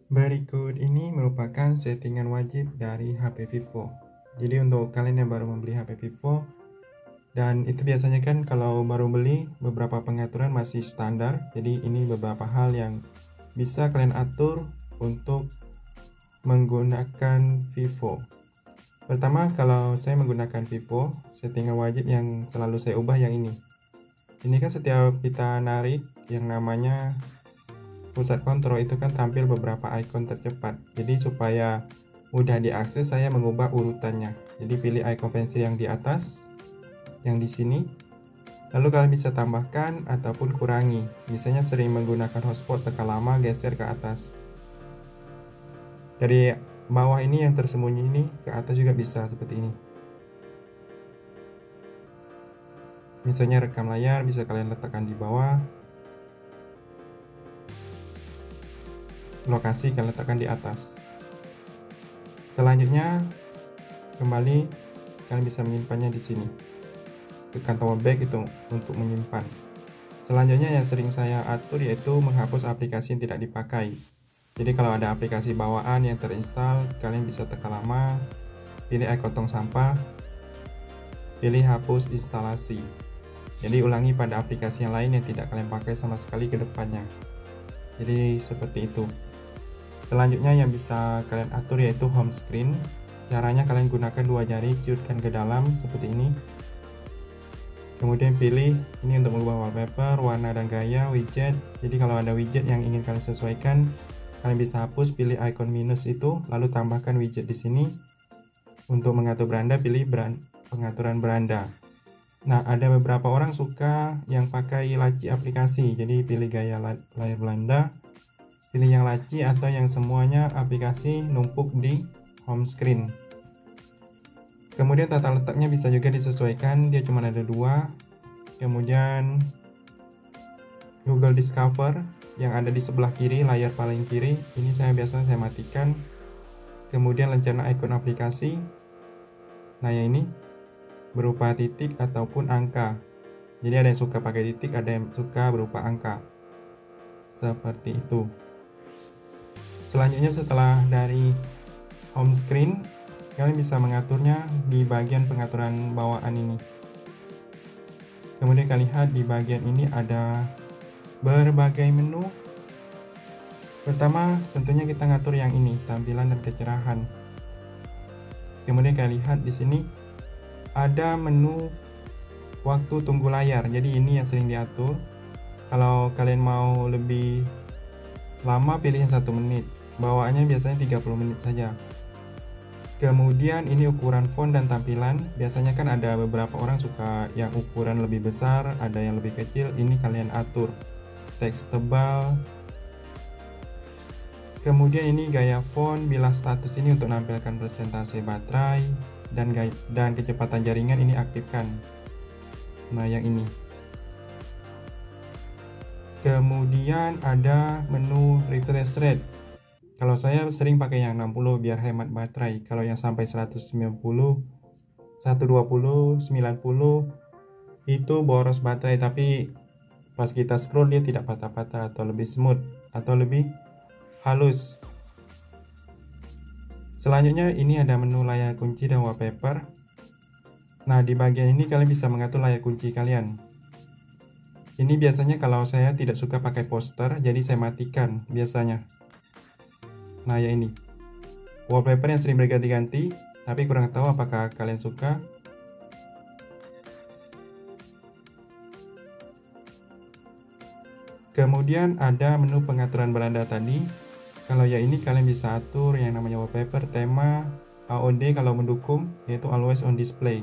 Berikut ini merupakan settingan wajib dari HP Vivo. Jadi untuk kalian yang baru membeli HP Vivo, dan itu biasanya kan kalau baru beli beberapa pengaturan masih standar. Jadi ini beberapa hal yang bisa kalian atur untuk menggunakan Vivo. Pertama, kalau saya menggunakan Vivo, settingan wajib yang selalu saya ubah yang ini. Ini kan setiap kita narik yang namanya pusat kontrol itu kan tampil beberapa icon tercepat. Jadi supaya mudah diakses, saya mengubah urutannya. Jadi pilih icon pensil yang di atas, yang di sini. Lalu kalian bisa tambahkan ataupun kurangi. Misalnya sering menggunakan hotspot, tekan lama, geser ke atas. Dari bawah ini yang tersembunyi ini ke atas juga bisa seperti ini. Misalnya rekam layar bisa kalian letakkan di bawah. Lokasi kalian letakkan di atas. Selanjutnya kembali kalian bisa menyimpannya di sini. Tekan tombol back itu untuk menyimpan. Selanjutnya yang sering saya atur yaitu menghapus aplikasi yang tidak dipakai. Jadi kalau ada aplikasi bawaan yang terinstall, kalian bisa tekan lama, pilih icon tong sampah, pilih hapus instalasi. Jadi ulangi pada aplikasi yang lain yang tidak kalian pakai sama sekali ke depannya. Jadi seperti itu. Selanjutnya yang bisa kalian atur yaitu home screen. Caranya kalian gunakan dua jari, ciutkan ke dalam seperti ini. Kemudian pilih ini untuk mengubah wallpaper, warna dan gaya, widget. Jadi kalau ada widget yang ingin kalian sesuaikan, kalian bisa hapus, pilih icon minus itu, lalu tambahkan widget di sini. Untuk mengatur beranda, pilih pengaturan beranda. Nah, ada beberapa orang suka yang pakai laci aplikasi. Jadi pilih gaya layar belanda. Pilih yang laci atau yang semuanya aplikasi numpuk di home screen. Kemudian tata letaknya bisa juga disesuaikan, dia cuma ada dua. Kemudian Google Discover yang ada di sebelah kiri, layar paling kiri, ini saya biasanya matikan. Kemudian rencana ikon aplikasi. Nah, yang ini berupa titik ataupun angka. Jadi ada yang suka pakai titik, ada yang suka berupa angka. Seperti itu. Selanjutnya setelah dari home screen, kalian bisa mengaturnya di bagian pengaturan bawaan ini. Kemudian kalian lihat di bagian ini ada berbagai menu. Pertama, tentunya kita ngatur yang ini, tampilan dan kecerahan. Kemudian kalian lihat di sini ada menu waktu tunggu layar. Jadi ini yang sering diatur. Kalau kalian mau lebih lama, pilih yang 1 menit. Bawaannya biasanya 30 menit saja. Kemudian ini ukuran font dan tampilan. Biasanya kan ada beberapa orang suka yang ukuran lebih besar, ada yang lebih kecil. Ini kalian atur. Teks tebal. Kemudian ini gaya font, bilah status ini untuk menampilkan persentase baterai dan kecepatan jaringan ini aktifkan. Nah, yang ini. Kemudian ada menu refresh rate. Kalau saya sering pakai yang 60 biar hemat baterai. Kalau yang sampai 190, 120, 90 itu boros baterai, tapi pas kita scroll dia tidak patah-patah atau lebih smooth atau lebih halus. Selanjutnya ini ada menu layar kunci dan wallpaper. Nah, di bagian ini kalian bisa mengatur layar kunci kalian. Ini biasanya kalau saya tidak suka pakai poster, jadi saya matikan biasanya. Nah, ya ini. Wallpaper yang sering berganti-ganti, tapi kurang tahu apakah kalian suka. Kemudian ada menu pengaturan beranda tadi. Kalau ya ini kalian bisa atur yang namanya wallpaper, tema, AOD kalau mendukung, yaitu always on display.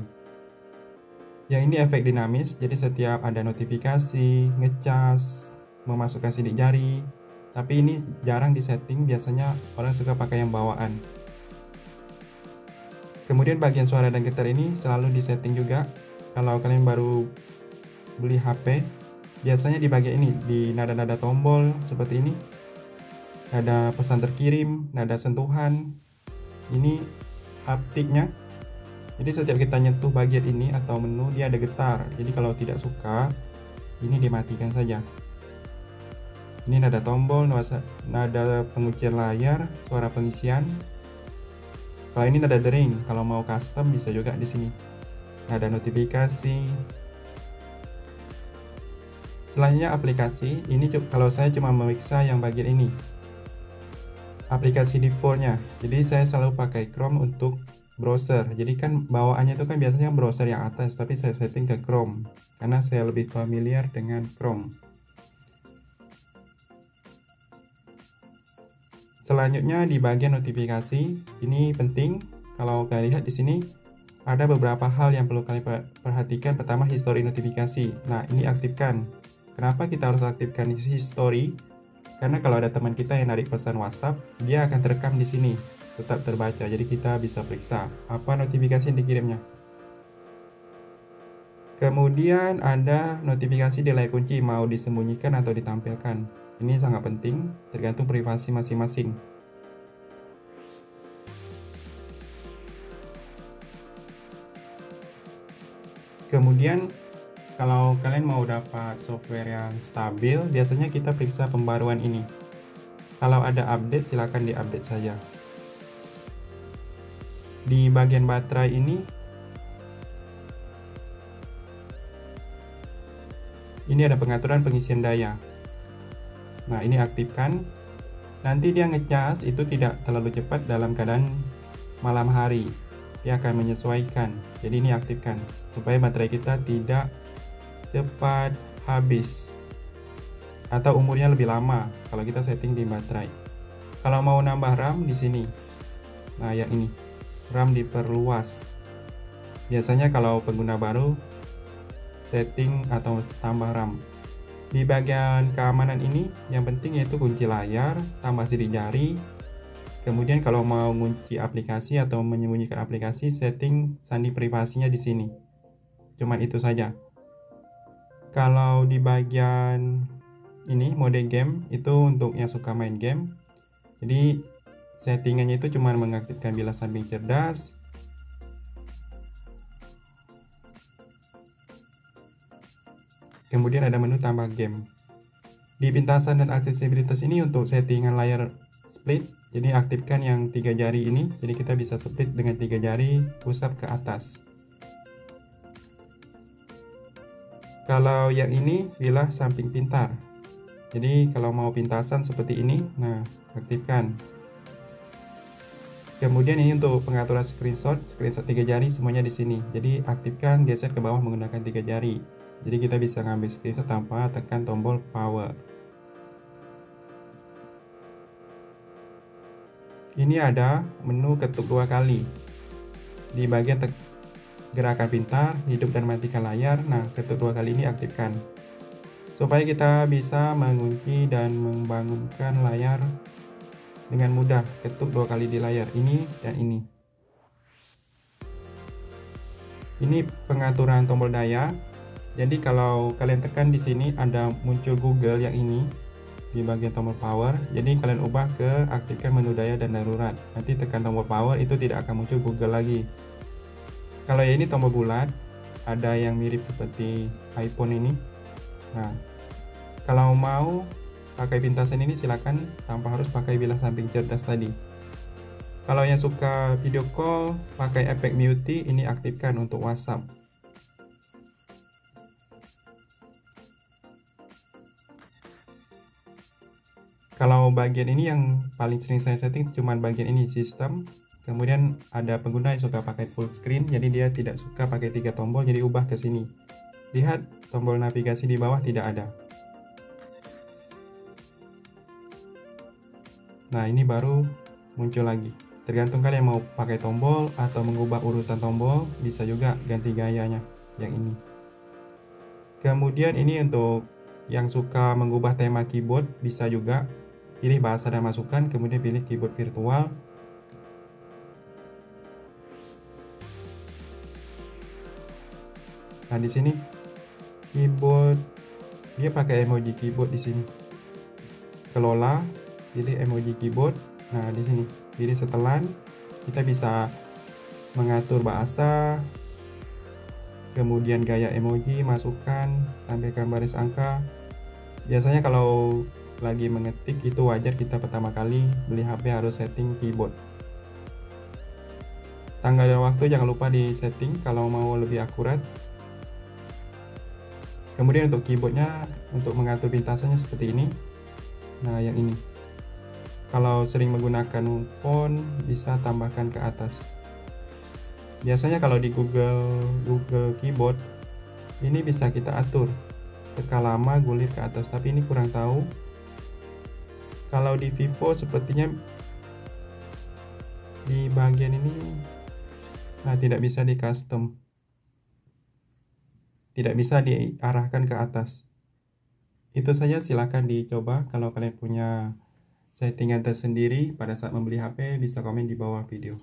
Yang ini efek dinamis, jadi setiap ada notifikasi, ngecas, memasukkan sidik jari. Tapi ini jarang disetting, biasanya orang suka pakai yang bawaan. Kemudian bagian suara dan getar ini selalu disetting juga. Kalau kalian baru beli HP, biasanya di bagian ini, di nada-nada tombol seperti ini, ada pesan terkirim, nada sentuhan, ini haptiknya. Jadi setiap kita nyentuh bagian ini atau menu, dia ada getar. Jadi kalau tidak suka, ini dimatikan saja. Ini nada tombol, nada penguncian layar, suara pengisian. Kalau ini nada dering, kalau mau custom bisa juga di sini. Nada notifikasi. Selanjutnya aplikasi. Ini kalau saya cuma memeriksa yang bagian ini. Aplikasi defaultnya. Jadi saya selalu pakai Chrome untuk browser. Jadi kan bawaannya itu kan biasanya browser yang atas, tapi saya setting ke Chrome karena saya lebih familiar dengan Chrome. Selanjutnya di bagian notifikasi, ini penting. Kalau kalian lihat di sini ada beberapa hal yang perlu kalian perhatikan. Pertama, history notifikasi. Nah, ini aktifkan. Kenapa kita harus aktifkan history? Karena kalau ada teman kita yang narik pesan WhatsApp, dia akan terekam di sini, tetap terbaca. Jadi kita bisa periksa apa notifikasi yang dikirimnya. Kemudian ada notifikasi di layar kunci, mau disembunyikan atau ditampilkan. Ini sangat penting, tergantung privasi masing-masing. Kemudian kalau kalian mau dapat software yang stabil, biasanya kita periksa pembaruan ini. Kalau ada update, silakan diupdate saja. Di bagian baterai ini ada pengaturan pengisian daya. Nah, ini aktifkan. Nanti dia ngecas itu tidak terlalu cepat dalam keadaan malam hari. Dia akan menyesuaikan. Jadi ini aktifkan supaya baterai kita tidak cepat habis atau umurnya lebih lama kalau kita setting di baterai. Kalau mau nambah RAM di sini. Nah, yang ini. RAM diperluas. Biasanya kalau pengguna baru setting atau tambah RAM. Di bagian keamanan ini yang penting yaitu kunci layar, tambah sidik jari. Kemudian kalau mau kunci aplikasi atau menyembunyikan aplikasi, setting sandi privasinya di sini. Cuman itu saja. Kalau di bagian ini mode game itu untuk yang suka main game. Jadi settingannya itu cuma mengaktifkan bilas samping cerdas. Kemudian ada menu tambah game. Di pintasan dan aksesibilitas ini untuk settingan layar split, jadi aktifkan yang 3 jari ini, jadi kita bisa split dengan 3 jari pusat ke atas. Kalau yang ini bilas samping pintar, jadi kalau mau pintasan seperti ini, nah aktifkan. Kemudian ini untuk pengaturan screenshot 3 jari semuanya di sini, jadi aktifkan geser ke bawah menggunakan 3 jari. Jadi kita bisa ngambil screenshot tanpa tekan tombol power. Ini ada menu ketuk 2 kali. Di bagian gerakan pintar, hidup dan matikan layar. Nah, ketuk 2 kali ini aktifkan. Supaya kita bisa mengunci dan membangunkan layar dengan mudah. Ketuk 2 kali di layar ini dan ini. Ini pengaturan tombol daya. Jadi kalau kalian tekan di sini ada muncul Google yang ini di bagian tombol power. Jadi kalian ubah ke aktifkan menu daya dan darurat. Nanti tekan tombol power itu tidak akan muncul Google lagi. Kalau yang ini tombol bulat, ada yang mirip seperti iPhone ini. Nah, kalau mau pakai pintasan ini silakan tanpa harus pakai bilas samping cerdas tadi. Kalau yang suka video call pakai efek mute ini aktifkan untuk WhatsApp. Kalau bagian ini yang paling sering saya setting cuma bagian ini, sistem. Kemudian ada pengguna yang suka pakai full screen, jadi dia tidak suka pakai 3 tombol, jadi ubah ke sini. Lihat tombol navigasi di bawah tidak ada. Nah, ini baru muncul lagi. Tergantung kalian mau pakai tombol atau mengubah urutan tombol, bisa juga ganti gayanya yang ini. Kemudian ini untuk yang suka mengubah tema keyboard, bisa juga pilih bahasa dan masukan, kemudian pilih keyboard virtual. Nah, di sini keyboard dia pakai emoji keyboard di sini. Kelola, pilih emoji keyboard. Nah, di sini pilih setelan. Kita bisa mengatur bahasa, kemudian gaya emoji, masukkan, tampilkan baris angka. Biasanya kalau lagi mengetik, itu wajar kita pertama kali beli HP harus setting keyboard. Tanggal dan waktu jangan lupa di setting kalau mau lebih akurat. Kemudian untuk keyboardnya, untuk mengatur pintasannya seperti ini. Nah, yang ini. Kalau sering menggunakan font, bisa tambahkan ke atas. Biasanya kalau di Google Keyboard, ini bisa kita atur. Tekan lama gulir ke atas, tapi ini kurang tahu. Kalau di Vivo sepertinya di bagian ini tidak bisa di custom, tidak bisa diarahkan ke atas. Itu saja, silakan dicoba. Kalau kalian punya settingan tersendiri pada saat membeli HP, bisa komen di bawah video.